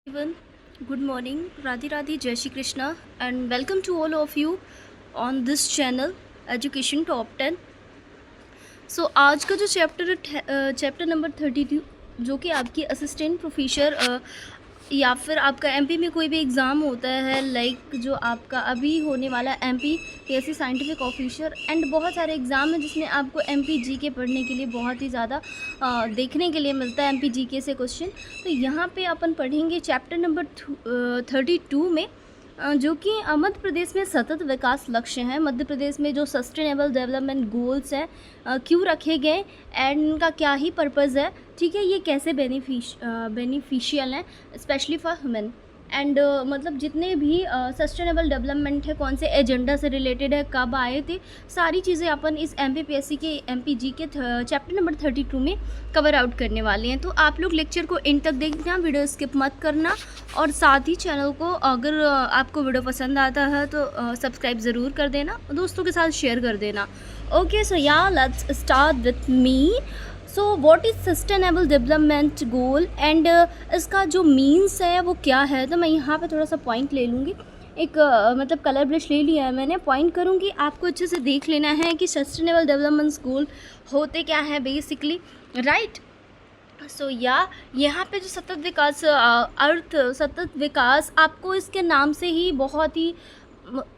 Everyone, good morning, Radhi Radhi, Jai Shri Krishna, and welcome to all of you on this channel Education Top 10. सो आज का जो chapter है chapter number 32, जो कि आपकी assistant professor या फिर आपका एमपी में कोई भी एग्ज़ाम होता है, लाइक जो आपका अभी होने वाला MP PSC scientific officer and बहुत सारे एग्ज़ाम हैं जिसमें आपको एमपी जीके पढ़ने के लिए बहुत ही ज़्यादा देखने के लिए मिलता है एमपी जीके से क्वेश्चन। तो यहाँ पे अपन पढ़ेंगे चैप्टर नंबर 32 में जो कि मध्य प्रदेश में सतत विकास लक्ष्य हैं। मध्य प्रदेश में जो सस्टेनेबल डेवलपमेंट गोल्स हैं क्यों रखे गए एंड इनका क्या ही पर्पज़ है, ठीक है, ये कैसे बेनिफिशियल हैं स्पेशली फॉर ह्यूमन एंड मतलब जितने भी सस्टेनेबल डेवलपमेंट है कौन से एजेंडा से रिलेटेड है, कब आए थे, सारी चीज़ें अपन इस एमपीपीएससी के एमपीजी के चैप्टर नंबर 32 में कवर आउट करने वाले हैं। तो आप लोग लेक्चर को एंड तक देखना, वीडियो स्किप मत करना और साथ ही चैनल को अगर आपको वीडियो पसंद आता है तो सब्सक्राइब ज़रूर कर देना, दोस्तों के साथ शेयर कर देना। ओके, सो या let's start with me. So what is sustainable development goal and इसका जो मीन्स है वो क्या है। तो मैं यहाँ पे थोड़ा सा पॉइंट ले लूँगी, एक मतलब कलर ब्रश ले लिया है मैंने, पॉइंट करूँगी, आपको अच्छे से देख लेना है कि सस्टेनेबल डेवलपमेंट गोल होते क्या हैं बेसिकली, राइट। सो यहाँ पे जो सतत विकास सतत विकास आपको इसके नाम से ही बहुत ही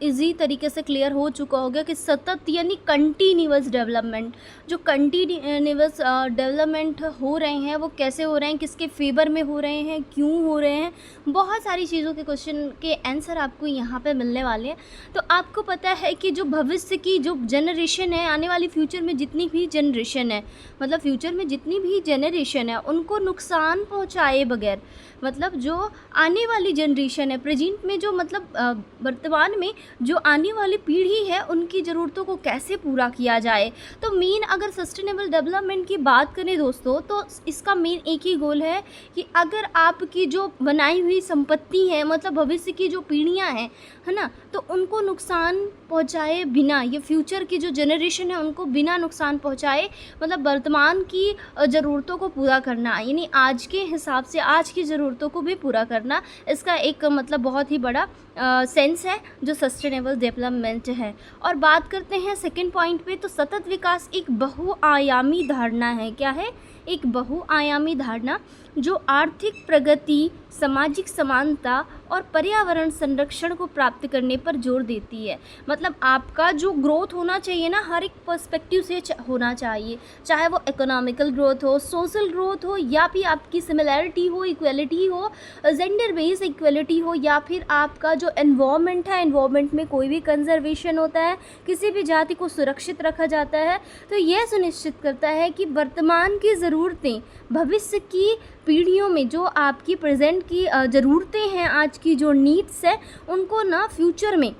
इजी तरीके से क्लियर हो चुका होगा कि सतत यानी कंटिन्यूअस डेवलपमेंट। जो कंटिन्यूअस डेवलपमेंट हो रहे हैं वो कैसे हो रहे हैं, किसके फेवर में हो रहे हैं, क्यों हो रहे हैं, बहुत सारी चीज़ों के क्वेश्चन के आंसर आपको यहाँ पे मिलने वाले हैं। तो आपको पता है कि जो भविष्य की जो जनरेशन है, आने वाली फ्यूचर में जितनी भी जनरेशन है, मतलब फ्यूचर में जितनी भी जनरेशन है उनको नुकसान पहुँचाए बगैर, मतलब जो आने वाली जनरेशन है प्रेजेंट में, जो मतलब वर्तमान में जो आने वाली पीढ़ी है उनकी ज़रूरतों को कैसे पूरा किया जाए। तो मेन अगर सस्टेनेबल डेवलपमेंट की बात करें दोस्तों, तो इसका मेन एक ही गोल है कि अगर आपकी जो बनाई हुई संपत्ति है, मतलब भविष्य की जो पीढ़ियां हैं, है ना, तो उनको नुकसान पहुंचाए बिना, ये फ्यूचर की जो जनरेशन है उनको बिना नुकसान पहुंचाए, मतलब वर्तमान की ज़रूरतों को पूरा करना, यानी आज के हिसाब से आज की ज़रूरतों को भी पूरा करना, इसका एक मतलब बहुत ही बड़ा सेंस है जो सस्टेनेबल डेवलपमेंट है। और बात करते हैं सेकंड पॉइंट पे, तो सतत विकास एक बहुआयामी धारणा है। क्या है? एक बहुआयामी धारणा जो आर्थिक प्रगति, सामाजिक समानता और पर्यावरण संरक्षण को प्राप्त करने पर जोर देती है। मतलब आपका जो ग्रोथ होना चाहिए ना, हर एक पर्सपेक्टिव से होना चाहिए, चाहे वो इकोनॉमिकल ग्रोथ हो, सोशल ग्रोथ हो, या फिर आपकी सिमिलैरिटी हो, इक्वलिटी हो, जेंडर बेस्ड इक्वलिटी हो, या फिर आपका जो एनवायरनमेंट है, एनवायरनमेंट में कोई भी कंजर्वेशन होता है, किसी भी जाति को सुरक्षित रखा जाता है। तो यह सुनिश्चित करता है कि वर्तमान की ज़रूरतें भविष्य की पीढ़ियों में, जो आपकी प्रेजेंट की ज़रूरतें हैं, आज की जो नीड्स है, उनको ना फ्यूचर में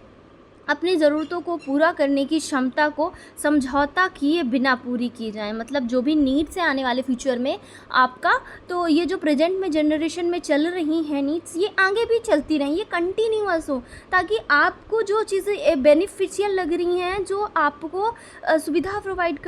अपनी ज़रूरतों को पूरा करने की क्षमता को समझौता किए बिना पूरी की जाए। मतलब जो भी नीड्स हैं आने वाले फ्यूचर में आपका, तो ये जो प्रेजेंट में जनरेशन में चल रही हैं नीड्स, ये आगे भी चलती रहें, ये कंटिन्यूअस हो, ताकि आपको जो चीज़ें बेनिफिशियल लग रही हैं, जो आपको सुविधा प्रोवाइड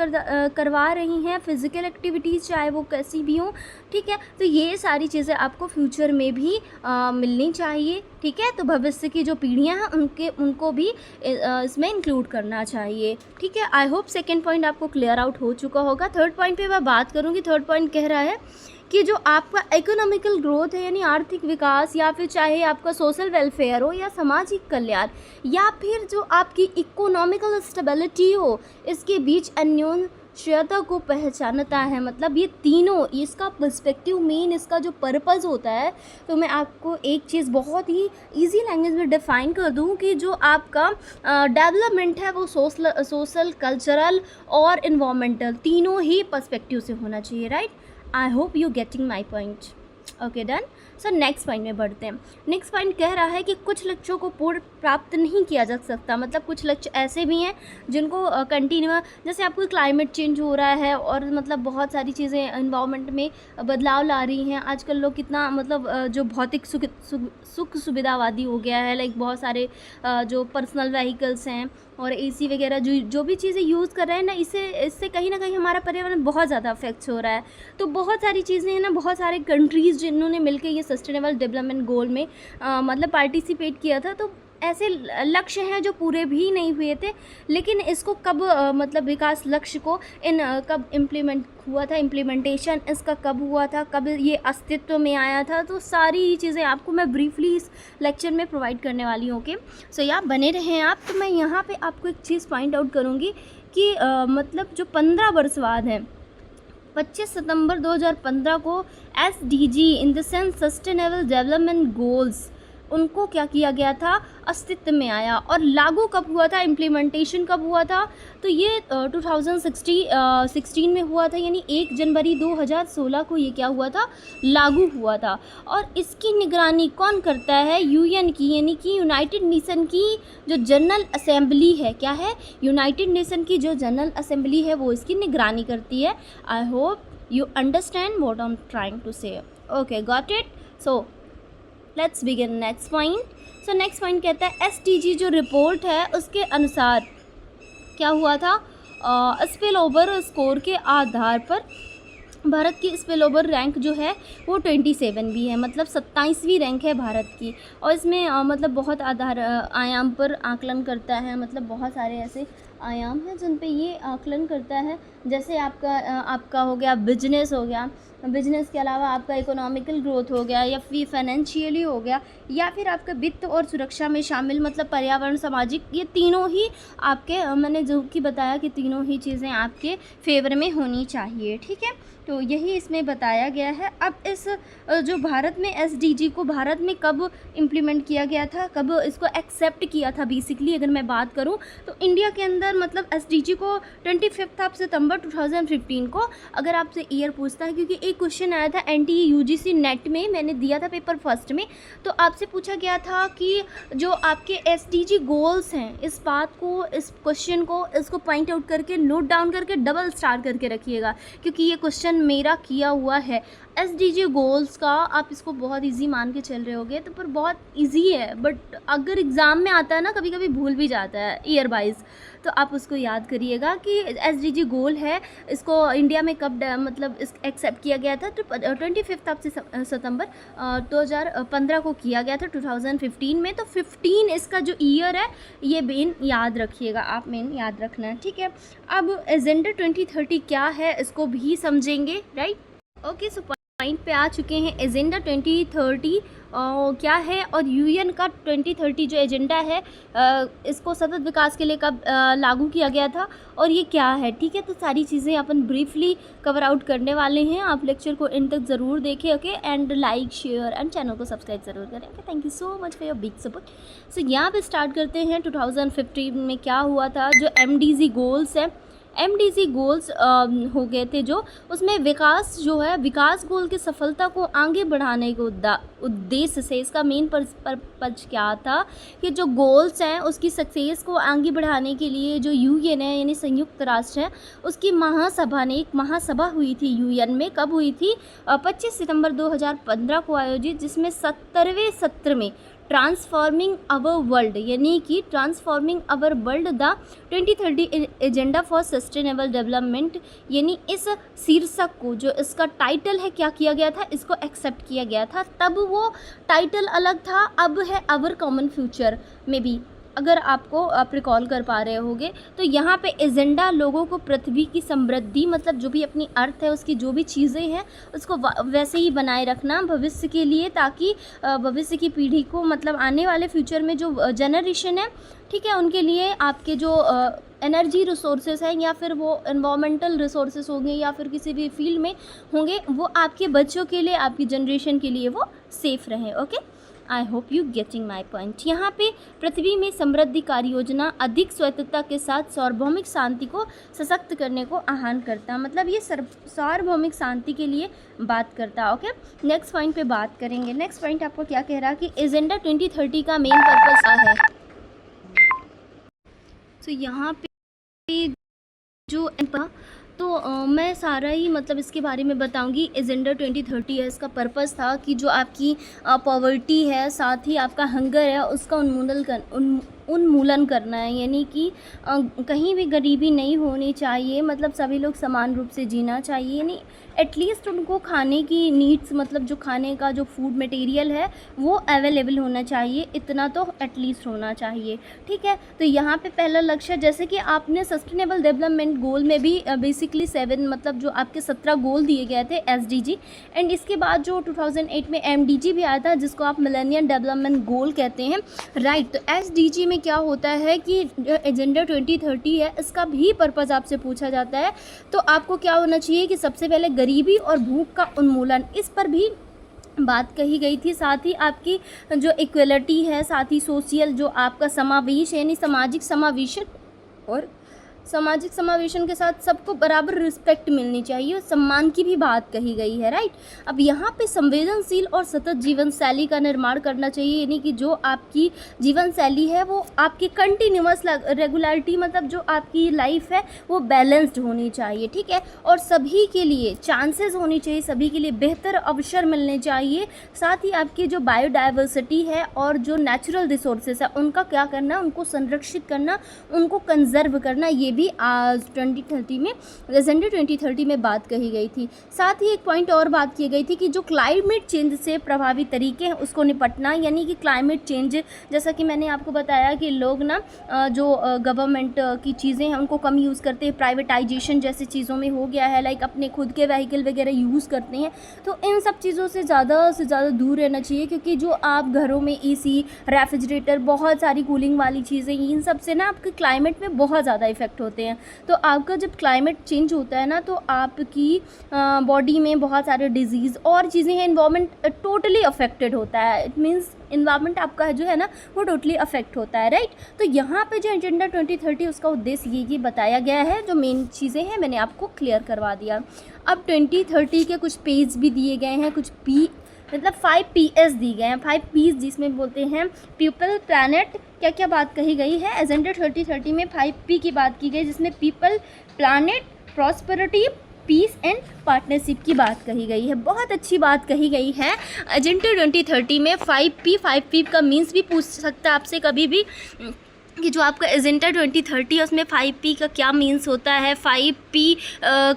करवा रही हैं, फिज़िकल एक्टिविटीज़ चाहे वो कैसी भी हों, ठीक है, तो ये सारी चीज़ें आपको फ्यूचर में भी मिलनी चाहिए, ठीक है। तो भविष्य की जो पीढ़ियाँ हैं उनको भी इसमें इंक्लूड करना चाहिए, ठीक है। आई होप सेकेंड पॉइंट आपको क्लियर आउट हो चुका होगा। थर्ड पॉइंट पे मैं बात करूँगी। थर्ड पॉइंट कह रहा है कि जो आपका इकोनॉमिकल ग्रोथ है, यानी आर्थिक विकास, या फिर चाहे आपका सोशल वेलफेयर हो या सामाजिक कल्याण, या फिर जो आपकी इकोनॉमिकल स्टेबिलिटी हो, इसके बीच अन्योन्यता को पहचानता है। मतलब ये तीनों, इसका पर्सपेक्टिव, मेन इसका जो पर्पस होता है, तो मैं आपको एक चीज़ बहुत ही इजी लैंग्वेज में डिफ़ाइन कर दूं कि जो आपका डेवलपमेंट है वो सोशल, कल्चरल और इन्वायरमेंटल, तीनों ही पर्सपेक्टिव से होना चाहिए, right. I hope you getting my point. Okay, done. So next point में बढ़ते हैं। नेक्स्ट पॉइंट कह रहा है कि कुछ लक्ष्यों को पूर्ण प्राप्त नहीं किया जा सकता। मतलब कुछ लक्ष्य ऐसे भी हैं जिनको कंटिन्यू, जैसे आपको क्लाइमेट चेंज हो रहा है और मतलब बहुत सारी चीज़ें एनवायरनमेंट में बदलाव ला रही हैं। आजकल लोग कितना मतलब जो भौतिक सुख सुविधावादी हो गया है, लाइक बहुत सारे जो पर्सनल व्हीकल्स हैं, और एसी वगैरह जो भी चीज़ें यूज़ कर रहे हैं ना, इससे कहीं ना कहीं हमारा पर्यावरण बहुत ज़्यादा अफेक्ट हो रहा है। तो बहुत सारी चीज़ें हैं ना, बहुत सारे कंट्रीज़ जिन्होंने मिलकर ये सस्टेनेबल डेवलपमेंट गोल में मतलब पार्टिसिपेट किया था। तो ऐसे लक्ष्य हैं जो पूरे भी नहीं हुए थे, लेकिन इसको कब मतलब विकास लक्ष्य को कब इम्प्लीमेंट हुआ था, इम्प्लीमेंटेशन इसका कब हुआ था, कब ये अस्तित्व में आया था, तो सारी चीज़ें आपको मैं ब्रीफली इस लेक्चर में प्रोवाइड करने वाली हूँ। ओके, सो या बने रहें आप। तो मैं यहाँ पे आपको एक चीज़ पॉइंट आउट करूँगी कि मतलब जो 15 वर्ष बाद है, 25 सितंबर 2015 को SDG in the sense sustainable development goals, उनको क्या किया गया था, अस्तित्व में आया। और लागू कब हुआ था, इम्प्लीमेंटेशन कब हुआ था, तो ये 2016 में हुआ था, यानी 1 जनवरी 2016 को ये क्या हुआ था, लागू हुआ था। और इसकी निगरानी कौन करता है, UN की, यानी कि यूनाइटेड नेशन की जो जनरल असेंबली है, क्या है, यूनाइटेड नेशन की जो जनरल असेंबली है वो इसकी निगरानी करती है। I hope you understand what I am trying to say. Okay, got it. So let's begin next point. So next point कहता है SDG जो रिपोर्ट है उसके अनुसार क्या हुआ था, स्पिल ओवर स्कोर के आधार पर भारत की स्पिल ओवर रैंक जो है वो 27 भी है, मतलब 27वीं रैंक है भारत की। और इसमें मतलब बहुत आयाम पर आकलन करता है, मतलब बहुत सारे ऐसे आयाम हैं जिन पे ये आकलन करता है। जैसे आपका हो गया बिजनेस, हो गया बिजनेस के अलावा आपका इकोनॉमिकल ग्रोथ हो गया, या फिर फाइनेंशियली हो गया, या फिर आपका वित्त और सुरक्षा में शामिल, मतलब पर्यावरण, सामाजिक, ये तीनों ही आपके मैंने जो कि बताया कि तीनों ही चीज़ें आपके फेवर में होनी चाहिए। ठीक है, तो यही इसमें बताया गया है। अब इस जो भारत में SDG को भारत में कब इम्प्लीमेंट किया गया था, कब इसको एक्सेप्ट किया था, बेसिकली अगर मैं बात करूं तो इंडिया के अंदर मतलब SDG को 25 सितंबर 2015 को, अगर आपसे ईयर पूछता है, क्योंकि एक क्वेश्चन आया था NTE UGC नेट में, मैंने दिया था पेपर फर्स्ट में, तो आपसे पूछा गया था कि जो आपके SDG गोल्स हैं, इस बात को, इस क्वेश्चन को, इसको पॉइंट आउट करके नोट डाउन करके डबल स्टार करके रखिएगा, क्योंकि ये क्वेश्चन मेरा किया हुआ है। SDG गोल्स का आप इसको बहुत इजी मान के चल रहे होगे, तो पर बहुत इजी है, बट अगर एग्ज़ाम में आता है ना, कभी कभी भूल भी जाता है ईयर वाइज, तो आप उसको याद करिएगा कि SDG गोल है, इसको इंडिया में कब मतलब एक्सेप्ट किया गया था, तो 25 सितंबर 2015 को किया गया था, 2015 में। तो 15 इसका जो ईयर है ये मेन याद रखिएगा, आप मेन याद रखना है। ठीक है, अब एजेंडा 2030 क्या है इसको भी समझेंगे, राइट। ओके, सो पॉइंट पे आ चुके हैं। एजेंडा 2030 क्या है, और UN का 2030 जो एजेंडा है इसको सतत विकास के लिए कब लागू किया गया था, और ये क्या है। ठीक है, तो सारी चीज़ें अपन ब्रीफली कवर आउट करने वाले हैं। आप लेक्चर को इन तक ज़रूर देखें। Okay, and like, share and channel को सब्सक्राइब ज़रूर करें। Okay, thank you so much for your big support. So यहाँ पे स्टार्ट करते हैं 2015 में क्या हुआ था। जो MDG गोल्स है, MDG गोल्स हो गए थे, जो उसमें विकास जो है, विकास गोल की सफलता को आगे बढ़ाने के उद्देश्य से, इसका मेन पर्पज क्या था कि जो गोल्स हैं उसकी सक्सेस को आगे बढ़ाने के लिए जो UN है, यानी संयुक्त राष्ट्र है, उसकी महासभा ने एक महासभा हुई थी UN में। कब हुई थी, 25 सितंबर 2015 को आयोजित, जिसमें 70वें सत्र में ट्रांसफॉर्मिंग अवर वर्ल्ड, यानी कि transforming our world the 2030 agenda for sustainable development, यानी इस शीर्षक को, जो इसका टाइटल है, क्या किया गया था, इसको एक्सेप्ट किया गया था। तब वो टाइटल अलग था, अब है अवर कॉमन फ्यूचर में भी, अगर आप रिकॉल कर पा रहे होगे। तो यहाँ पे एजेंडा लोगों को पृथ्वी की समृद्धि, मतलब जो भी अपनी अर्थ है उसकी जो भी चीज़ें हैं उसको वैसे ही बनाए रखना भविष्य के लिए, ताकि भविष्य की पीढ़ी को, मतलब आने वाले फ्यूचर में जो जनरेशन है, ठीक है, उनके लिए आपके जो एनर्जी रिसोर्सेज हैं, या फिर वो एनवायरमेंटल रिसोर्सेज होंगे, या फिर किसी भी फील्ड में होंगे, वो आपके बच्चों के लिए, आपकी जनरेशन के लिए वो सेफ़ रहें। Okay, I hope you getting my point. यहाँ पे पृथ्वी में समृद्धि कार्य योजना अधिक स्वायत्तता के साथ सार्वभौमिक शांति को सशक्त करने को आह्वान करता है, मतलब ये सार्वभौमिक शांति के लिए बात करता है। ओके, नेक्स्ट पॉइंट पे बात करेंगे। नेक्स्ट पॉइंट आपको क्या कह रहा है कि एजेंडा 2030 का मेन पर्पस क्या है। तो यहाँ पे जो तो मैं सारा ही मतलब इसके बारे में बताऊंगी। एजेंडा 2030 है, इसका पर्पस था कि जो आपकी पॉवर्टी है, साथ ही आपका हंगर है, उसका उन्मूलन करना है, यानी कि कहीं भी गरीबी नहीं होनी चाहिए, मतलब सभी लोग समान रूप से जीना चाहिए, यानी एटलीस्ट उनको खाने की नीड्स, मतलब जो खाने का जो फूड मटेरियल है वो अवेलेबल होना चाहिए, इतना तो एटलीस्ट होना चाहिए। ठीक है, तो यहाँ पे पहला लक्ष्य, जैसे कि आपने सस्टेनेबल डेवलपमेंट गोल में भी बेसिकली 7, मतलब जो आपके 17 गोल दिए गए थे SDG, एंड इसके बाद जो 2008 में MDG भी आया था, जिसको आप मिलेनियम डेवलपमेंट गोल कहते हैं, राइट। तो SDG में क्या होता है कि एजेंडा 2030 है, इसका भी पर्पज़ आपसे पूछा जाता है, तो आपको क्या होना चाहिए कि सबसे पहले गरीबी और भूख का उन्मूलन, इस पर भी बात कही गई थी। साथ ही आपकी जो इक्वलिटी है, साथ ही सोशल जो आपका समावेश है, यानी सामाजिक समावेशन, और सामाजिक समावेशन के साथ सबको बराबर रिस्पेक्ट मिलनी चाहिए और सम्मान की भी बात कही गई है, राइट। अब यहाँ पे संवेदनशील और सतत जीवन शैली का निर्माण करना चाहिए, यानी कि जो आपकी जीवन शैली है वो आपकी कंटिन्यूअस रेगुलरिटी, मतलब जो आपकी लाइफ है वो बैलेंस्ड होनी चाहिए। ठीक है, और सभी के लिए चांसेस होनी चाहिए, सभी के लिए बेहतर अवसर मिलने चाहिए। साथ ही आपकी जो बायोडाइवर्सिटी है और जो नेचुरल रिसोर्सेज है उनका क्या करना, उनको संरक्षित करना, उनको कंजर्व करना, ये भी आज 2030 में, एजेंडा 2030 में बात कही गई थी। साथ ही एक पॉइंट और बात की गई थी कि जो क्लाइमेट चेंज से प्रभावी तरीके हैं उसको निपटना, यानी कि क्लाइमेट चेंज, जैसा कि मैंने आपको बताया कि लोग ना जो गवर्नमेंट की चीज़ें हैं उनको कम यूज़ करते हैं, प्राइवेटाइजेशन जैसी चीज़ों में हो गया है, लाइक अपने खुद के व्हीकल वगैरह यूज़ करते हैं, तो इन सब चीज़ों से ज़्यादा दूर रहना चाहिए, क्योंकि जो आप घरों में AC, रेफ्रिजरेटर, बहुत सारी कूलिंग वाली चीज़ें, इन सब से ना आपके क्लाइमेट में बहुत ज़्यादा इफेक्ट होते हैं। तो आपका जब क्लाइमेट चेंज होता है ना, तो आपकी बॉडी में बहुत सारे डिजीज़ और चीज़ें हैं, इन्वायरमेंट टोटली अफेक्टेड होता है। इट मीन्स इन्वायरमेंट आपका जो है ना वो टोटली अफेक्ट होता है, राइट। तो यहाँ पे जो एजेंडा 2030 उसका उद्देश्य ये बताया गया है, जो मेन चीज़ें हैं मैंने आपको क्लियर करवा दिया। अब 2030 के कुछ पेज भी दिए गए हैं, कुछ मतलब 5 PS दी गए हैं, 5 P's, जिसमें बोलते हैं पीपल, प्लैनेट, क्या क्या बात कही गई है। एजेंडा 2030 में 5P की बात की गई, जिसमें people, planet, prosperity, peace and partnership की बात कही गई है। बहुत अच्छी बात कही गई है। एजेंडा 2030 में 5P का मीन्स भी पूछ सकता है आपसे कभी भी कि जो आपका एजेंडा 2030 है उसमें 5P का क्या मीन्स होता है, 5P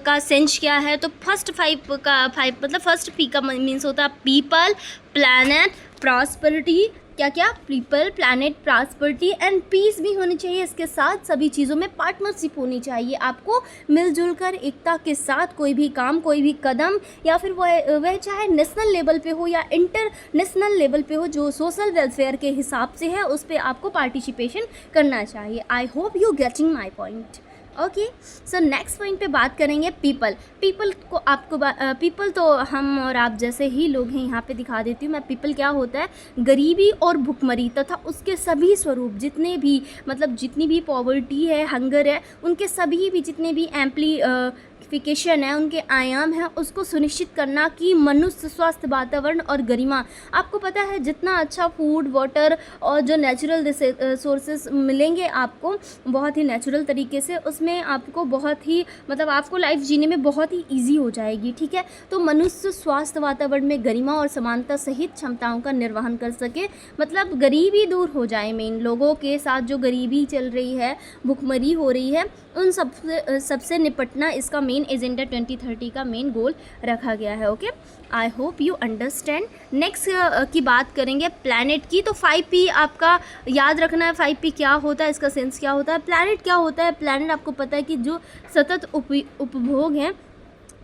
का सेंस क्या है। तो फर्स्ट 5 मतलब फर्स्ट P का मीन्स होता है पीपल, प्लैनेट, प्रॉस्पेरिटी, क्या people, planet, prosperity and peace भी होनी चाहिए। इसके साथ सभी चीज़ों में पार्टनरशिप होनी चाहिए। आपको मिलजुल कर एकता के साथ कोई भी काम, कोई भी कदम, या फिर वह चाहे नेशनल लेवल पे हो या इंटरनेशनल लेवल पे हो, जो सोशल वेलफेयर के हिसाब से है उस पर आपको पार्टिसिपेशन करना चाहिए। आई hope you getting my point. Okay, so next point पे बात करेंगे पीपल को। आपको पीपल तो हम और आप जैसे ही लोग हैं, यहाँ पे दिखा देती हूँ मैं। पीपल क्या होता है, गरीबी और भुखमरी तथा उसके सभी स्वरूप, जितने भी मतलब जितनी भी पॉवर्टी है, हंगर है, उनके सभी भी जितने भी एम्प्लीफिकेशन है, उनके आयाम हैं, उसको सुनिश्चित करना कि मनुष्य स्वास्थ्य, वातावरण और गरिमा। आपको पता है जितना अच्छा फूड, वाटर और जो नेचुरल रिसोर्सेज मिलेंगे आपको बहुत ही नेचुरल तरीके से, उसमें आपको बहुत ही मतलब आपको लाइफ जीने में बहुत ही ईजी हो जाएगी। ठीक है, तो मनुष्य स्वास्थ्य, वातावरण में गरिमा और समानता सहित क्षमताओं का निर्वहन कर सके, मतलब गरीबी दूर हो जाए। मेन लोगों के साथ जो गरीबी चल रही है, भुखमरी हो रही है, उन सबसे निपटना इसका मेन एजेंडा 2030 का मेन गोल रखा गया है। Okay, I hope you understand. Next की बात करेंगे प्लैनेट की। तो 5P आपका याद रखना है। 5P क्या होता है, इसका सेंस क्या होता है। प्लैनेट क्या होता है, प्लैनेट आपको पता है कि जो सतत उपभोग है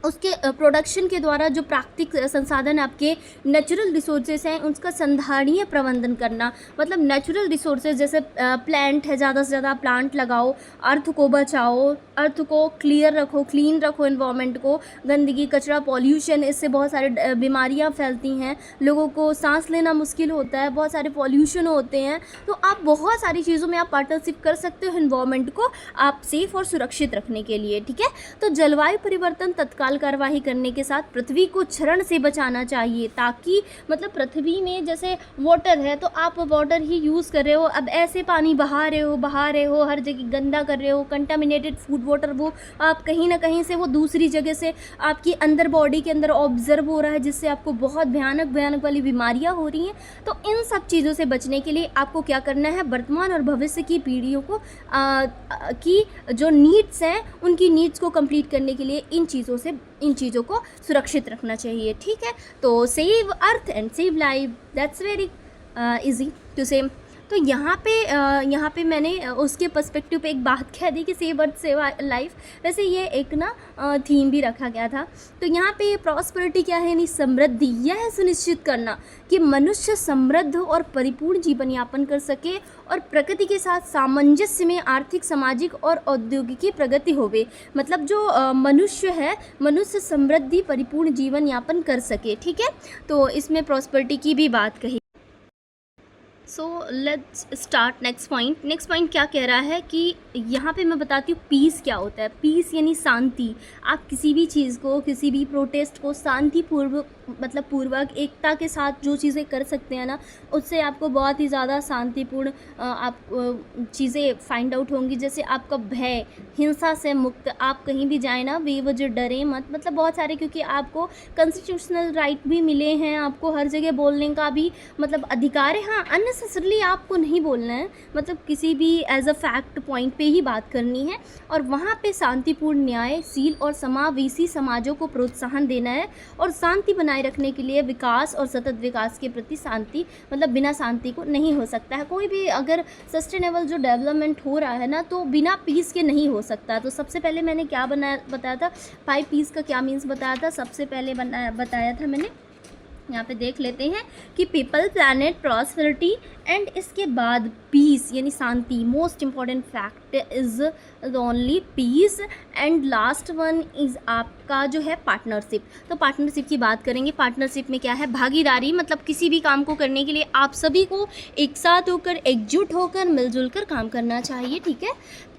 उसके प्रोडक्शन के द्वारा जो प्राकृतिक संसाधन आपके नेचुरल रिसोर्सेज हैं उनका संधारणीय प्रबंधन करना। मतलब नेचुरल रिसोर्सेज जैसे प्लांट है, ज़्यादा से ज़्यादा प्लांट लगाओ, अर्थ को बचाओ, अर्थ को क्लियर रखो, क्लीन रखो एनवायरनमेंट को। गंदगी, कचरा, पॉल्यूशन, इससे बहुत सारे बीमारियां फैलती हैं, लोगों को सांस लेना मुश्किल होता है, बहुत सारे पॉल्यूशन होते हैं। तो आप बहुत सारी चीज़ों में आप पार्टनरशिप कर सकते हो एनवायरनमेंट को आप सेफ और सुरक्षित रखने के लिए। ठीक है, तो जलवायु परिवर्तन तत्काल चाल कार्रवाई करने के साथ पृथ्वी को क्षरण से बचाना चाहिए, ताकि मतलब पृथ्वी में जैसे वाटर है तो आप वाटर ही यूज़ कर रहे हो, अब ऐसे पानी बहा रहे हो हर जगह गंदा कर रहे हो, कंटामिनेटेड फूड वाटर वो आप कहीं ना कहीं से वो दूसरी जगह से आपकी अंदर बॉडी के अंदर ऑब्जर्व हो रहा है, जिससे आपको बहुत भयानक वाली बीमारियां हो रही हैं। तो इन सब चीज़ों से बचने के लिए आपको क्या करना है, वर्तमान और भविष्य की पीढ़ियों को की जो नीड्स हैं उनकी नीड्स को कंप्लीट करने के लिए इन चीज़ों को सुरक्षित रखना चाहिए। ठीक है, तो save earth and save life, that's very easy to say. तो यहाँ पे मैंने उसके पर्सपेक्टिव पे एक बात कह दी कि सेव अर्थ सेव लाइफ, वैसे ये एक ना थीम भी रखा गया था। तो यहाँ पे प्रॉस्पेरिटी क्या है, यानी समृद्धि, यह सुनिश्चित करना कि मनुष्य समृद्ध और परिपूर्ण जीवन यापन कर सके और प्रकृति के साथ सामंजस्य में आर्थिक, सामाजिक और औद्योगिकी प्रगति होवे। मतलब जो मनुष्य समृद्धि परिपूर्ण जीवन यापन कर सके। ठीक है, तो इसमें प्रॉस्पेरिटी की भी बात कही। So let's start next point क्या कह रहा है कि यहाँ पे मैं बताती हूँ पीस क्या होता है। पीस यानी शांति। आप किसी भी चीज़ को, किसी भी प्रोटेस्ट को पूर्वक एकता के साथ जो चीज़ें कर सकते हैं ना, उससे आपको बहुत ही ज़्यादा शांतिपूर्ण आप चीज़ें फाइंड आउट होंगी। जैसे आपका भय, हिंसा से मुक्त, आप कहीं भी जाए ना बेवजह डरे मत, मतलब बहुत सारे, क्योंकि आपको कॉन्स्टिट्यूशनल राइट भी मिले हैं, आपको हर जगह बोलने का भी मतलब अधिकार है। हाँ, अननेसेसरली आपको नहीं बोलना है, मतलब किसी भी एज अ फैक्ट पॉइंट पे ही बात करनी है, और वहाँ पे शांतिपूर्ण, न्यायशील और समावेशी समाजों को प्रोत्साहन देना है, और शांति बनाए रखने के लिए विकास और सतत विकास के प्रति शांति, मतलब बिना शांति को नहीं हो सकता है। कोई भी अगर सस्टेनेबल जो डेवलपमेंट हो रहा है ना, तो बिना पीस के नहीं हो सकता। तो सबसे पहले मैंने क्या बताया था, 5 पीस का क्या मीन्स बताया था। सबसे पहले बताया था मैंने, यहाँ पे देख लेते हैं कि पीपल, प्लैनेट, प्रॉस्पेरिटी, एंड इसके बाद पीस यानी शांति। Most important fact is the only peace, and last one is आपका जो है पार्टनरशिप। तो पार्टनरशिप की बात करेंगे। पार्टनरशिप में क्या है, भागीदारी, मतलब किसी भी काम को करने के लिए आप सभी को एक साथ होकर, एकजुट होकर, मिलजुल कर काम करना चाहिए। ठीक है,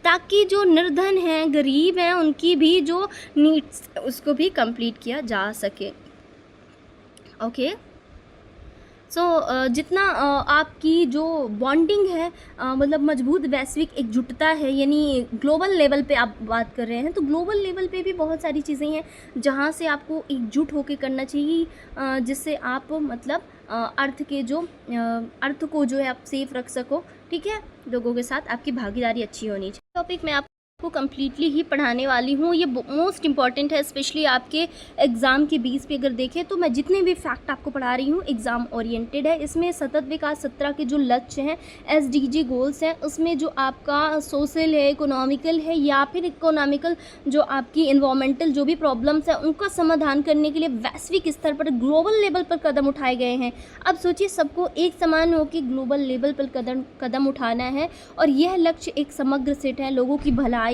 ताकि जो निर्धन हैं, गरीब हैं, उनकी भी जो नीड्स उसको भी कंप्लीट किया जा सके। ओके, सो जितना आपकी जो बॉन्डिंग है, मतलब मजबूत वैश्विक एकजुटता है, यानी ग्लोबल लेवल पे आप बात कर रहे हैं, तो ग्लोबल लेवल पे भी बहुत सारी चीज़ें हैं जहाँ से आपको एकजुट होकर करना चाहिए, जिससे आप मतलब अर्थ को जो है आप सेफ रख सको। ठीक है, लोगों के साथ आपकी भागीदारी अच्छी होनी चाहिए। टॉपिक में को कम्प्लीटली ही पढ़ाने वाली हूँ, ये मोस्ट इंपॉर्टेंट है, स्पेशली आपके एग्ज़ाम के बेस पे अगर देखें तो मैं जितने भी फैक्ट आपको पढ़ा रही हूँ एग्ज़ाम ओरिएंटेड है। इसमें सतत विकास 17 के जो लक्ष्य हैं, SDG गोल्स हैं, उसमें जो आपका सोशल है, इकोनॉमिकल है, या फिर इकोनॉमिकल जो आपकी इन्वायरमेंटल जो भी प्रॉब्लम्स हैं उनका समाधान करने के लिए वैश्विक स्तर पर, ग्लोबल लेवल पर कदम उठाए गए हैं। अब सोचिए, सबको एक समान हो कि ग्लोबल लेवल पर कदम उठाना है, और यह लक्ष्य एक समग्र सेट है, लोगों की भलाई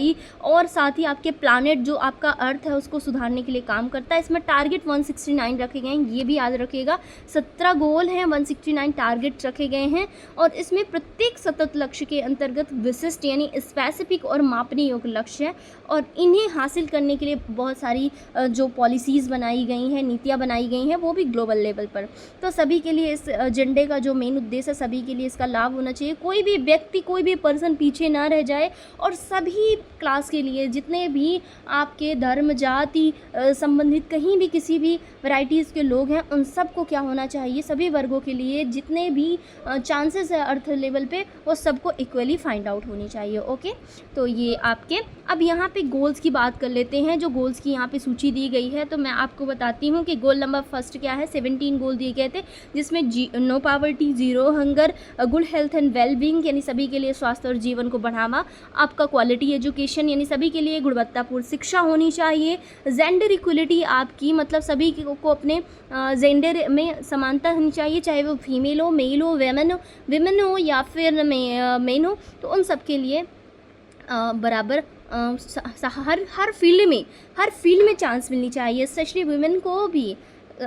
और साथ ही आपके प्लानेट जो आपका अर्थ है उसको सुधारने के लिए काम करता है। इसमें टारगेट 169 रखे गए हैं, ये भी याद रखिएगा। 17 गोल हैं, 169 टारगेट्स रखे गए हैं, और इसमें प्रत्येक सतत लक्ष्य के अंतर्गत विशिष्ट यानी स्पेसिफिक और मापने योग्य लक्ष्य है, और इन्हें हासिल करने के लिए बहुत सारी जो पॉलिसीज़ बनाई गई हैं, नीतियाँ बनाई गई हैं, वो भी ग्लोबल लेवल पर। तो सभी के लिए इस एजेंडे का जो मेन उद्देश्य है, सभी के लिए इसका लाभ होना चाहिए, कोई भी व्यक्ति, कोई भी पर्सन पीछे ना रह जाए, और सभी क्लास के लिए, जितने भी आपके धर्म, जाति संबंधित कहीं भी किसी भी वैराइटीज़ के लोग हैं, उन सबको क्या होना चाहिए, सभी वर्गों के लिए जितने भी चांसेस है अर्थ लेवल पे, वो सबको इक्वली फाइंड आउट होनी चाहिए। ओके, तो ये आपके, अब यहाँ पे गोल्स की बात कर लेते हैं। जो गोल्स की यहाँ पे सूची दी गई है, तो मैं आपको बताती हूँ कि गोल नंबर फर्स्ट क्या है। 17 गोल दिए गए थे, जिसमें no poverty, zero hunger, good health and wellbeing यानी सभी के लिए स्वास्थ्य और जीवन को बढ़ावा, आपका क्वालिटी एजुकेशन यानी सभी के लिए गुणवत्तापूर्ण शिक्षा होनी चाहिए, जेंडर इक्वलिटी आपकी, मतलब सभी को अपने जेंडर में समानता होनी चाहिए, चाहे वो फीमेल हो, मेल हो, विमेन हो या फिर मेन हो, तो उन सब के लिए बराबर हर फील्ड में चांस मिलनी चाहिए, स्पेशली वुमेन को भी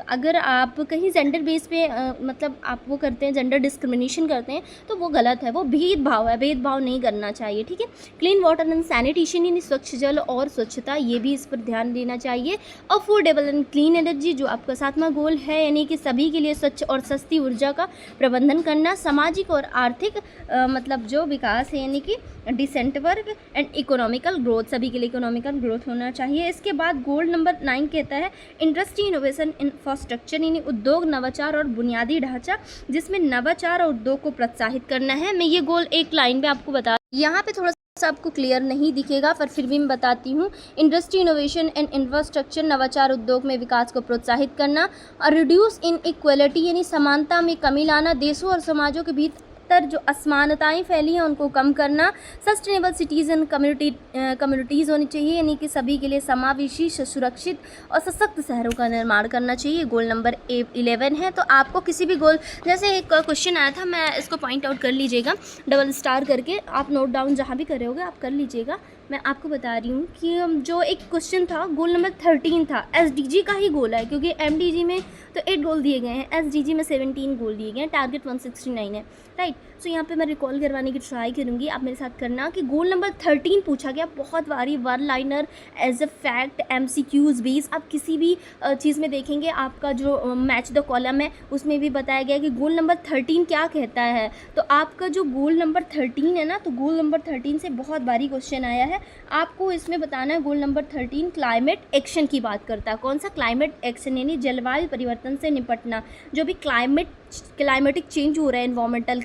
अगर आप कहीं जेंडर बेस पे मतलब आप वो करते हैं, जेंडर डिस्क्रिमिनेशन करते हैं, तो वो गलत है, वो भेदभाव है, भेदभाव नहीं करना चाहिए, ठीक है। क्लीन वाटर एंड सैनिटेशन यानी स्वच्छ जल और स्वच्छता, ये भी इस पर ध्यान देना चाहिए। अफोर्डेबल एंड क्लीन एनर्जी जो आपका 7वां गोल है, यानी कि सभी के लिए स्वच्छ और सस्ती ऊर्जा का प्रबंधन करना। सामाजिक और आर्थिक मतलब जो विकास है, यानी कि decent work and economical growth, सभी के लिए इकोनॉमिकल ग्रोथ होना चाहिए। इसके बाद गोल नंबर 9 कहता है इंडस्ट्री इनोवेशन इंफ्रास्ट्रक्चर, यानी उद्योग नवाचार और बुनियादी ढांचा, जिसमें नवाचार और उद्योग को प्रोत्साहित करना है। मैं ये गोल एक लाइन में आपको बता, यहाँ पे थोड़ा सा आपको क्लियर नहीं दिखेगा, पर फिर भी मैं बताती हूँ। इंडस्ट्री इनोवेशन एंड इंफ्रास्ट्रक्चर, नवाचार उद्योग में विकास को प्रोत्साहित करना। और रिड्यूस इन इक्वलिटी यानी समानता में कमी लाना, देशों और समाजों के भीतर जो असमानताएं फैली हैं उनको कम करना। सस्टेनेबल सिटीज़ एंड कम्युनिटीज़ होनी चाहिए, यानी कि सभी के लिए समावेशी, सुरक्षित और सशक्त शहरों का निर्माण करना चाहिए। गोल नंबर 11 है। तो आपको किसी भी गोल, जैसे एक क्वेश्चन आया था, मैं इसको पॉइंट आउट कर लीजिएगा डबल स्टार करके, आप नोट डाउन जहाँ भी कर रहे होगे आप कर लीजिएगा। मैं आपको बता रही हूँ कि जो एक क्वेश्चन था गोल नंबर 13 था, एसडीजी का ही गोल है, क्योंकि एमडीजी में तो 8 गोल दिए गए हैं, एसडीजी में 17 गोल दिए गए हैं, टारगेट 169 है, राइट। सो यहाँ पे मैं रिकॉल करवाने की ट्राई करूँगी, आप मेरे साथ करना कि गोल नंबर 13 पूछा गया, बहुत बारी one liner, as a fact, MCQs base, आप किसी भी चीज़ में देखेंगे आपका जो मैच द कॉलम है उसमें भी बताया गया कि गोल नंबर 13 क्या कहता है। तो आपका जो गोल नंबर 13 है ना, तो गोल नंबर 13 से बहुत बारी क्वेश्चन आया है, आपको इसमें बताना है। गोल नंबर 13 क्लाइमेट एक्शन की बात करता है। कौन सा? क्लाइमेट एक्शन, यानी जलवायु परिवर्तन से निपटना, जो भी क्लाइमेटिक चेंज हो रहा है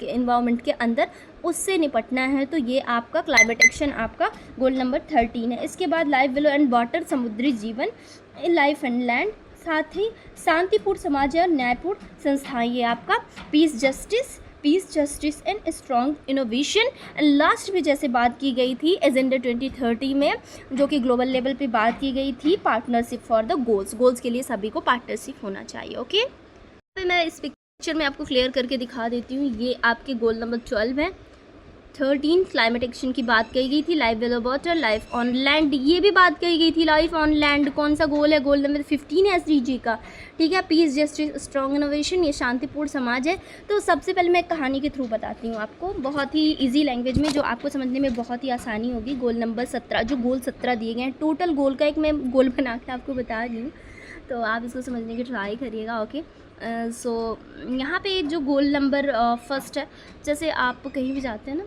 इन्वायरमेंट के अंदर, उससे निपटना है। तो ये आपका क्लाइमेट एक्शन आपका गोल नंबर 13 है। इसके बाद लाइफ बिलो एंड वाटर, समुद्री जीवन, लाइफ एंड लैंड, साथ ही शांतिपूर्ण समाज और न्यायपूर्ण संस्थाएं, ये आपका piece justice and strong innovation. And last में जैसे बात की गई थी एजेंडा 2030 में, जो कि ग्लोबल लेवल पे बात की गई थी, पार्टनरशिप फॉर द गोल्स के लिए सभी को पार्टनरशिप होना चाहिए। ओके, तो मैं इस पिक्चर में आपको क्लियर करके दिखा देती हूँ। ये आपके गोल नंबर 12 है। 13 क्लाइमेट एक्शन की बात कही गई थी, life below water, life on land, ये भी बात कही गई थी, लाइफ ऑन लैंड कौन सा गोल है? गोल नंबर 15 है एसडीजी का, ठीक है। पीस जस्टिस स्ट्रॉन्ग इनोवेशन, ये शांतिपूर्ण समाज है। तो सबसे पहले मैं एक कहानी के थ्रू बताती हूँ आपको, बहुत ही ईजी लैंग्वेज में, जो आपको समझने में बहुत ही आसानी होगी। गोल नंबर 17, जो गोल 17 दिए गए हैं, टोटल गोल का एक मैं गोल बना के आपको बता रही हूँ, तो आप इसको समझने की ट्राई करिएगा। ओके, सो यहाँ पे जो गोल नंबर फर्स्ट है, जैसे आप कहीं भी जाते हैं ना,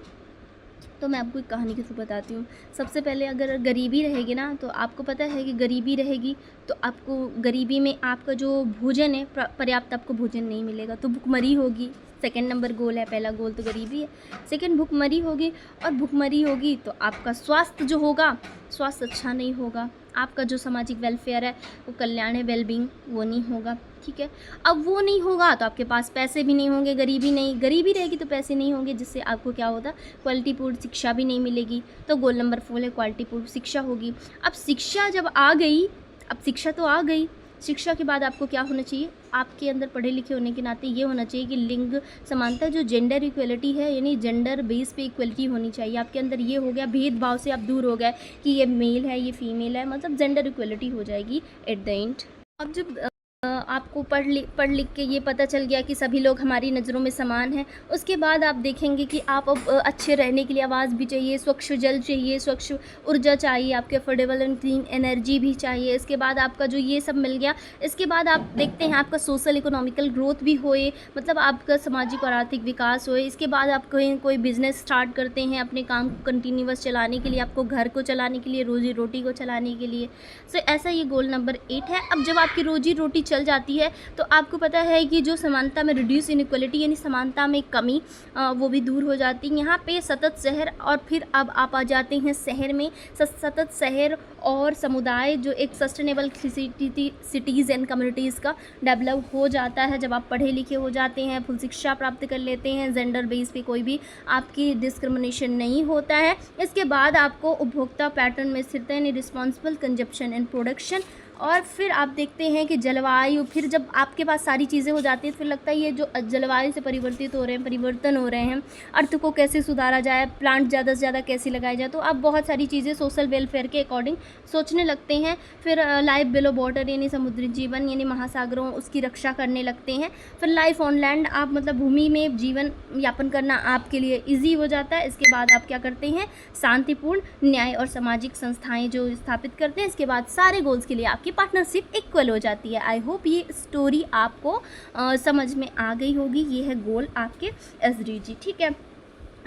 तो मैं आपको एक कहानी के थ्रू बताती हूँ। सबसे पहले अगर गरीबी रहेगी ना, तो आपको पता है कि गरीबी रहेगी तो आपको गरीबी में आपका जो भोजन है, पर्याप्त आपको भोजन नहीं मिलेगा, तो भुखमरी होगी। सेकंड नंबर गोल है, पहला गोल तो गरीबी है, सेकंड भुखमरी होगी, और भुखमरी होगी तो आपका स्वास्थ्य जो होगा, स्वास्थ्य अच्छा नहीं होगा, आपका जो सामाजिक वेलफेयर है, वो कल्याण है, वेलबींग, वो नहीं होगा, ठीक है। अब वो नहीं होगा तो आपके पास पैसे भी नहीं होंगे, गरीबी रहेगी तो पैसे नहीं होंगे, जिससे आपको क्या होता, क्वालिटीपूर्ण शिक्षा भी नहीं मिलेगी। तो गोल नंबर 4 है, क्वालिटीपूर्ण शिक्षा होगी। अब शिक्षा जब आ गई, अब शिक्षा तो आ गई, शिक्षा के बाद आपको क्या होना चाहिए, आपके अंदर पढ़े लिखे होने के नाते ये होना चाहिए कि लिंग समानता, जो जेंडर इक्वलिटी है, यानी जेंडर बेस पे इक्वलिटी होनी चाहिए आपके अंदर। ये हो गया, भेदभाव से आप दूर हो गए कि ये मेल है, ये फीमेल है, मतलब जेंडर इक्वलिटी हो जाएगी एट द एंड। अब जब आपको पढ़ लिख के ये पता चल गया कि सभी लोग हमारी नज़रों में समान हैं, उसके बाद आप देखेंगे कि आप अब अच्छे रहने के लिए आवाज़ भी चाहिए, स्वच्छ जल चाहिए, स्वच्छ ऊर्जा चाहिए, आपके अफोर्डेबल एंड क्लीन एनर्जी भी चाहिए। इसके बाद आपका जो ये सब मिल गया, इसके बाद आप देखते हैं आपका सोशल इकोनॉमिकल ग्रोथ भी होए, मतलब आपका सामाजिक और आर्थिक विकास होए। इसके बाद आप कहीं कोई बिज़नेस स्टार्ट करते हैं अपने काम को कंटिन्यूअस चलाने के लिए, आपको घर को चलाने के लिए, रोजी रोटी को चलाने के लिए। सो ऐसा ये गोल नंबर 8 है। अब जब आपकी रोजी रोटी चल जाती है तो आपको पता है कि जो समानता में रिड्यूस इनइक्वलिटी, यानी समानता में कमी, वो भी दूर हो जाती है। यहाँ पे सतत शहर, और फिर अब आप आ जाते हैं शहर में, सतत शहर और समुदाय, जो एक सस्टेनेबल सिटीज़ एंड कम्युनिटीज़ का डेवलप हो जाता है जब आप पढ़े लिखे हो जाते हैं, फुल शिक्षा प्राप्त कर लेते हैं, जेंडर बेस पे कोई भी आपकी डिस्क्रिमिनेशन नहीं होता है। इसके बाद आपको उपभोक्ता पैटर्न में स्थिरता, यानी रिस्पॉन्सिबल कंजप्शन एंड प्रोडक्शन, और फिर आप देखते हैं कि जलवायु, फिर जब आपके पास सारी चीज़ें हो जाती हैं तो फिर लगता है ये जो जलवायु से परिवर्तन हो रहे हैं, अर्थ को कैसे सुधारा जाए, प्लांट ज़्यादा से ज़्यादा कैसे लगाया जाए। तो आप बहुत सारी चीज़ें सोशल वेलफेयर के अकॉर्डिंग सोचने लगते हैं। फिर लाइफ बिलो वाटर यानी समुद्री जीवन यानी महासागरों, उसकी रक्षा करने लगते हैं। फिर लाइफ ऑन लैंड, आप मतलब भूमि में जीवन यापन करना आपके लिए ईजी हो जाता है। इसके बाद आप क्या करते हैं, शांतिपूर्ण न्याय और सामाजिक संस्थाएं जो स्थापित करते हैं। इसके बाद सारे गोल्स के लिए आपकी पार्टनरशिप इक्वल हो जाती है। आई होप ये स्टोरी आपको समझ में आ गई होगी। ये है गोल आपके SDG, ठीक है।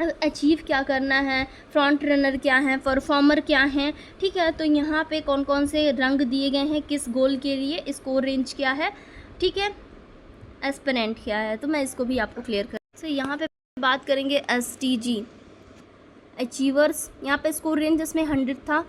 अब अचीव क्या करना है, फ्रंट रनर क्या है, परफॉर्मर क्या है, ठीक है। तो यहाँ पे कौन कौन से रंग दिए गए हैं किस गोल के लिए, स्कोर रेंज क्या है, ठीक है, एस्पिरेंट क्या है, तो मैं इसको भी आपको क्लियर कर। तो यहाँ पे बात करेंगे SDG अचीवर्स। यहाँ पे स्कोर रेंज इसमें 100 था,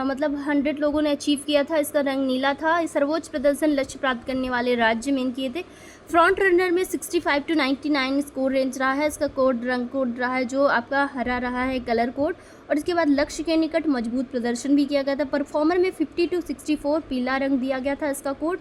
मतलब 100 लोगों ने अचीव किया था। इसका रंग नीला था। सर्वोच्च प्रदर्शन लक्ष्य प्राप्त करने वाले राज्य मेन किए थे। फ्रंट रनर में 65 to 99 स्कोर रेंज रहा है। इसका रंग कोड रहा है जो आपका हरा रहा है, कलर कोड। और इसके बाद लक्ष्य के निकट मजबूत प्रदर्शन भी किया गया था। परफॉर्मर में 50 to 64 पीला रंग दिया गया था इसका कोड।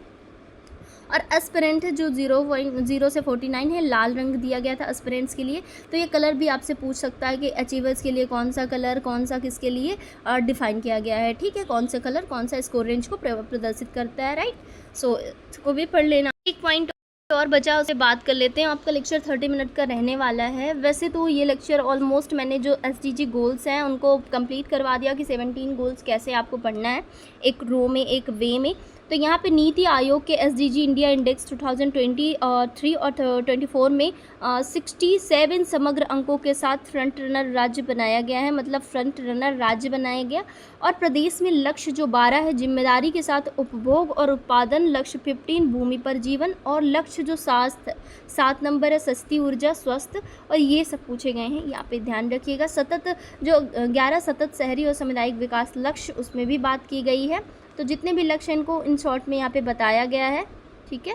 और एस्पिरेंट जो 0 से 49 है, लाल रंग दिया गया था एस्पिरेंट्स के लिए। तो ये कलर भी आपसे पूछ सकता है कि अचीवर्स के लिए कौन सा कलर, कौन सा किसके लिए डिफाइन किया गया है, ठीक है, कौन सा कलर कौन सा स्कोर रेंज को प्रदर्शित करता है, राइट। सो इसको भी पढ़ लेना। एक पॉइंट और बचा, उसे बात कर लेते हैं। आपका लेक्चर 30 मिनट का रहने वाला है। वैसे तो ये लेक्चर ऑलमोस्ट मैंने जो SDG गोल्स हैं उनको कंप्लीट करवा दिया कि 17 गोल्स कैसे आपको पढ़ना है, एक रो में, एक वे में। तो यहाँ पे नीति आयोग के SDG इंडिया इंडेक्स 2023 और 24 में 67 समग्र अंकों के साथ फ्रंट रनर राज्य बनाया गया है, मतलब फ्रंट रनर राज्य बनाया गया। और प्रदेश में लक्ष्य जो 12 है, जिम्मेदारी के साथ उपभोग और उत्पादन, लक्ष्य 15 भूमि पर जीवन, और लक्ष्य जो 7 नंबर है सस्ती ऊर्जा, स्वस्थ, और ये सब पूछे गए हैं, यहाँ पे ध्यान रखिएगा। सतत जो 11 सतत शहरी और सामुदायिक विकास लक्ष्य, उसमें भी बात की गई है। तो जितने भी लक्ष्य इनको इन शॉर्ट में यहाँ पे बताया गया है, ठीक है।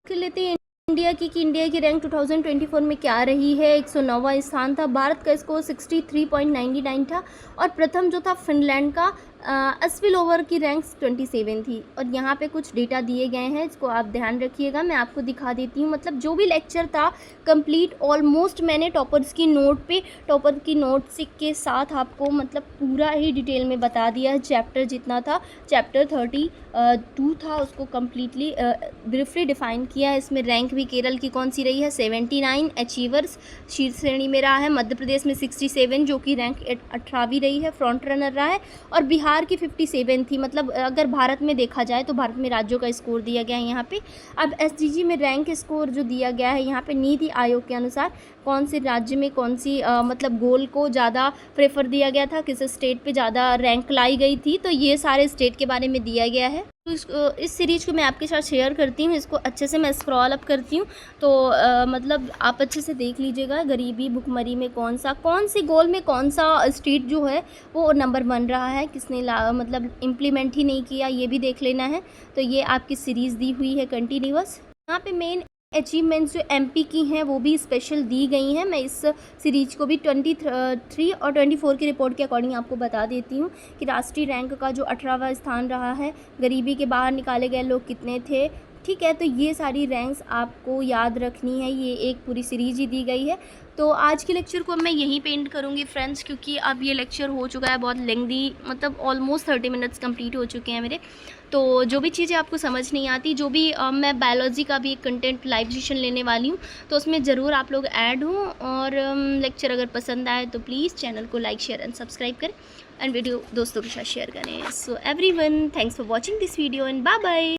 कर लेते हैं इंडिया की कि इंडिया की रैंक 2024 में क्या रही है। 109वां स्थान था। भारत का स्कोर 63.99 था। और प्रथम जो था फिनलैंड का, स्पिल ओवर की रैंक 27 थी। और यहाँ पे कुछ डेटा दिए गए हैं, इसको आप ध्यान रखिएगा। मैं आपको दिखा देती हूँ, मतलब जो भी लेक्चर था कंप्लीट ऑलमोस्ट मैंने टॉपर की नोट्स के साथ आपको मतलब पूरा ही डिटेल में बता दिया है। चैप्टर जितना था, चैप्टर 32 था, उसको कम्प्लीटली ब्रीफली डिफाइन किया है। इसमें रैंक भी केरल की कौन सी रही है, 79 अचीवर्स शीर्ष श्रेणी में रहा है। मध्य प्रदेश में 67 जो कि रैंक 18वीं रही है, फ्रंट रनर रहा है। और बिहार की 57 थी। मतलब अगर भारत में देखा जाए तो भारत में राज्यों का स्कोर दिया गया है यहाँ पे। अब SDG में रैंक स्कोर जो दिया गया है यहाँ पे नीति आयोग के अनुसार कौन से राज्य में कौन सी मतलब गोल को ज़्यादा प्रेफर दिया गया था, किस स्टेट पे ज़्यादा रैंक लाई गई थी, तो ये सारे स्टेट के बारे में दिया गया है। तो इस सीरीज़ को मैं आपके साथ शेयर करती हूँ, इसको अच्छे से मैं स्क्रॉल अप करती हूँ। तो मतलब आप अच्छे से देख लीजिएगा, गरीबी भुखमरी में कौन सी गोल में कौन सा स्टेट जो है वो नंबर 1 रहा है, किसने मतलब इम्प्लीमेंट ही नहीं किया, ये भी देख लेना है। तो ये आपकी सीरीज़ दी हुई है कंटिन्यूअस। यहाँ पे मेन अचीवमेंट्स जो MP की हैं वो भी स्पेशल दी गई हैं। मैं इस सीरीज को भी 23 और 24 की रिपोर्ट के अकॉर्डिंग आपको बता देती हूँ कि राष्ट्रीय रैंक का जो 18वां स्थान रहा है, गरीबी के बाहर निकाले गए लोग कितने थे, ठीक है। तो ये सारी रैंक्स आपको याद रखनी है, ये एक पूरी सीरीज ही दी गई है। तो आज के लेक्चर को मैं यहीं पे एंड करूँगी फ्रेंड्स, क्योंकि अब ये लेक्चर हो चुका है बहुत लेंदी, मतलब ऑलमोस्ट 30 मिनट्स कंप्लीट हो चुके हैं मेरे। तो जो भी चीज़ें आपको समझ नहीं आती, जो भी मैं बायोलॉजी का भी एक कंटेंट लाइव सेशन लेने वाली हूँ, तो उसमें ज़रूर आप लोग ऐड हों। और लेक्चर अगर पसंद आए तो प्लीज़ चैनल को लाइक, शेयर एंड सब्सक्राइब करें, एंड वीडियो दोस्तों के साथ शेयर करें। So everyone, thanks for watching this video and bye bye.